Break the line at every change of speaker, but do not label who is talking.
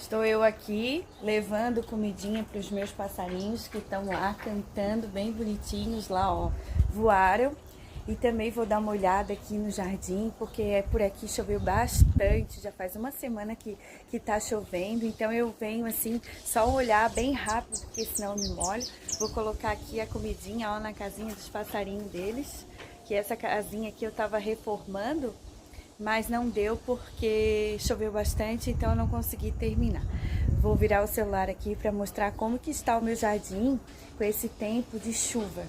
Estou eu aqui levando comidinha para os meus passarinhos que estão lá cantando bem bonitinhos lá, ó, voaram. E também vou dar uma olhada aqui no jardim, porque por aqui choveu bastante, já faz uma semana que tá chovendo, então eu venho assim, só olhar bem rápido, porque senão eu me molho. Vou colocar aqui a comidinha, ó, na casinha dos passarinhos deles, que essa casinha aqui eu tava reformando, mas não deu porque choveu bastante, então eu não consegui terminar. Vou virar o celular aqui para mostrar como que está o meu jardim com esse tempo de chuva.